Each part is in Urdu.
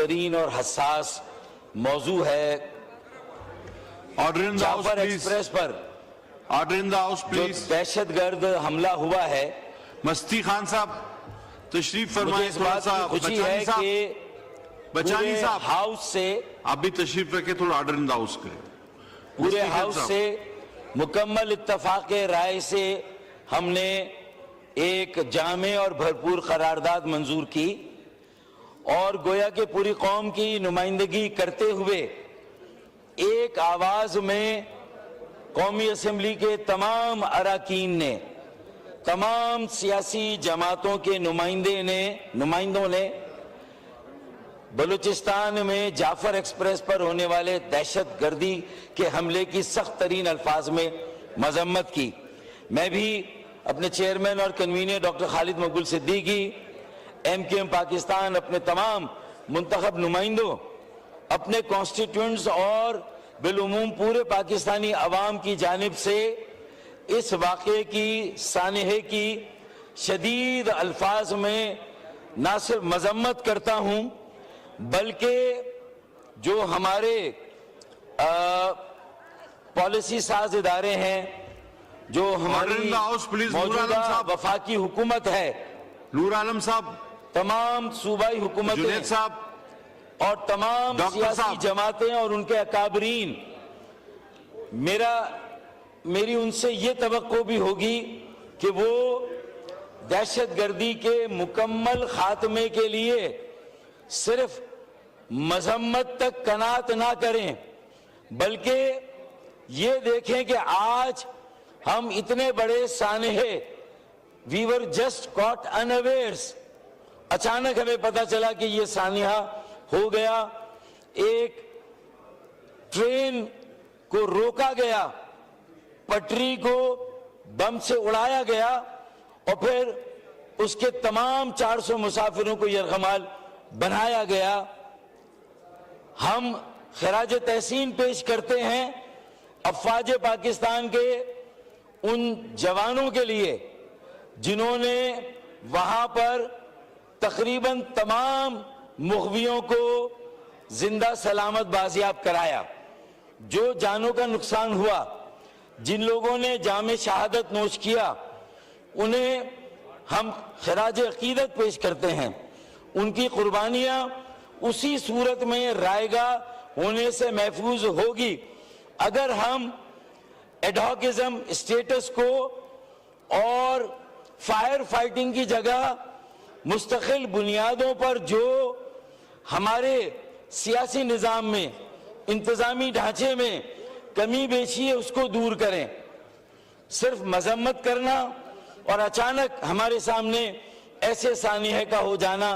ترین اور حساس موضوع ہے جعفر ایکسپریس پر آرڈر ان دا ہاؤس جو پلیز. دہشت گرد حملہ ہوا ہے. مستی خان صاحب تشریف مجھے فرمائیں. اس تھوڑا بات سا کی خوشی ہے بچانی صاحب، کہ بچانی پورے صاحب ہاؤس سے آپ بھی تشریف رکھے، تھوڑا آرڈر ان دا ہاؤس کریں. پورے مستی خان ہاؤس صاحب. سے مکمل اتفاق رائے سے ہم نے ایک جامع اور بھرپور قرارداد منظور کی اور گویا کہ پوری قوم کی نمائندگی کرتے ہوئے ایک آواز میں قومی اسمبلی کے تمام اراکین نے، تمام سیاسی جماعتوں کے نمائندوں نے بلوچستان میں جعفر ایکسپریس پر ہونے والے دہشت گردی کے حملے کی سخت ترین الفاظ میں مذمت کی. میں بھی اپنے چیئرمین اور کنوینر ڈاکٹر خالد مقبول صدیقی، MQM پاکستان، اپنے تمام منتخب نمائندوں، اپنے کانسٹیٹیوئنٹس اور بالعموم پورے پاکستانی عوام کی جانب سے اس واقعے کی سانحے کی شدید الفاظ میں نہ صرف مذمت کرتا ہوں بلکہ جو ہمارے پالیسی ساز ادارے ہیں، جو ہماری موجودہ وفاقی حکومت ہے، نور عالم صاحب، تمام صوبائی حکومتیں جنید صاحب اور تمام سیاسی جماعتیں اور ان کے اکابرین، میری ان سے یہ توقع بھی ہوگی کہ وہ دہشت گردی کے مکمل خاتمے کے لیے صرف مذمت تک قناعت نہ کریں بلکہ یہ دیکھیں کہ آج ہم اتنے بڑے سانحے we were just caught unawares، اچانک ہمیں پتا چلا کہ یہ سانحہ ہو گیا، ایک ٹرین کو روکا گیا، پٹری کو بم سے اڑایا گیا اور پھر اس کے تمام 400 مسافروں کو یرغمال بنایا گیا۔ ہم خراج تحسین پیش کرتے ہیں افواج پاکستان کے ان جوانوں کے لیے جنہوں نے وہاں پر تقریباً تمام مغویوں کو زندہ سلامت بازیاب کرایا، جو جانوں کا نقصان ہوا، جن لوگوں نے جام شہادت نوش کیا، انہیں ہم خراج عقیدت پیش کرتے ہیں۔ ان کی قربانیاں اسی صورت میں رائگاں ہونے سے محفوظ ہوگی اگر ہم ایڈہاکزم اسٹیٹس کو اور فائر فائٹنگ کی جگہ مستقل بنیادوں پر جو ہمارے سیاسی نظام میں، انتظامی ڈھانچے میں کمی بیشی ہے اس کو دور کریں۔ صرف مذمت کرنا اور اچانک ہمارے سامنے ایسے سانحے کا ہو جانا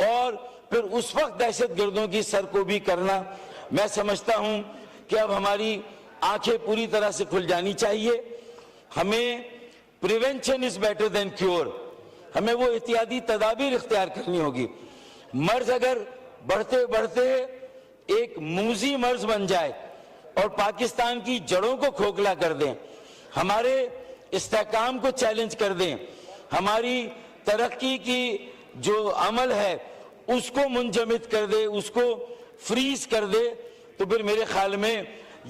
اور پھر اس وقت دہشت گردوں کی سرکوبی کرنا، میں سمجھتا ہوں کہ اب ہماری آنکھیں پوری طرح سے کھل جانی چاہیے۔ ہمیں prevention is better than cure, ہمیں وہ احتیاطی تدابیر اختیار کرنی ہوگی۔ مرض اگر بڑھتے بڑھتے ایک موذی مرض بن جائے اور پاکستان کی جڑوں کو کھوکھلا کر دیں، ہمارے استحکام کو چیلنج کر دیں، ہماری ترقی کی جو عمل ہے اس کو منجمد کر دے، اس کو فریز کر دے، تو پھر میرے خیال میں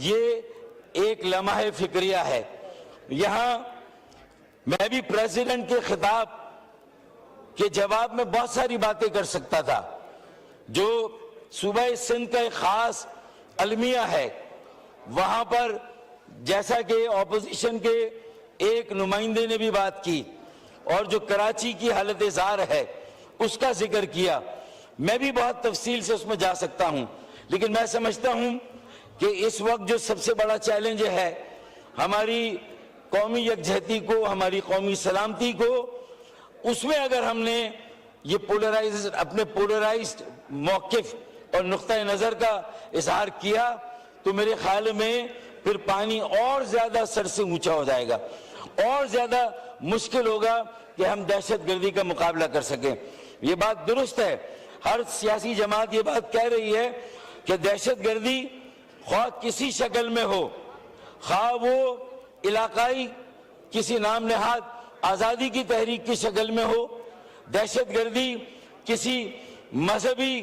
یہ ایک لمحہ فکریہ ہے۔ یہاں میں بھی پریزیڈنٹ کے خطاب کے جواب میں بہت ساری باتیں کر سکتا تھا، جو صوبہ سندھ کا ایک خاص المیہ ہے، وہاں پر جیسا کہ اپوزیشن کے ایک نمائندے نے بھی بات کی اور جو کراچی کی حالت زار ہے اس کا ذکر کیا، میں بھی بہت تفصیل سے اس میں جا سکتا ہوں، لیکن میں سمجھتا ہوں کہ اس وقت جو سب سے بڑا چیلنج ہے ہماری قومی یکجہتی کو، ہماری قومی سلامتی کو، اس میں اگر ہم نے یہ اپنے پولرائزڈ موقف اور نقطہ نظر کا اظہار کیا تو میرے خیال میں پھر پانی اور زیادہ سر سے اونچا ہو جائے گا، اور زیادہ مشکل ہوگا کہ ہم دہشت گردی کا مقابلہ کر سکیں۔ یہ بات درست ہے، ہر سیاسی جماعت یہ بات کہہ رہی ہے کہ دہشت گردی خواہ کسی شکل میں ہو، خواہ وہ علاقائی کسی نام نہاد آزادی کی تحریک کی شکل میں ہو، دہشت گردی کسی مذہبی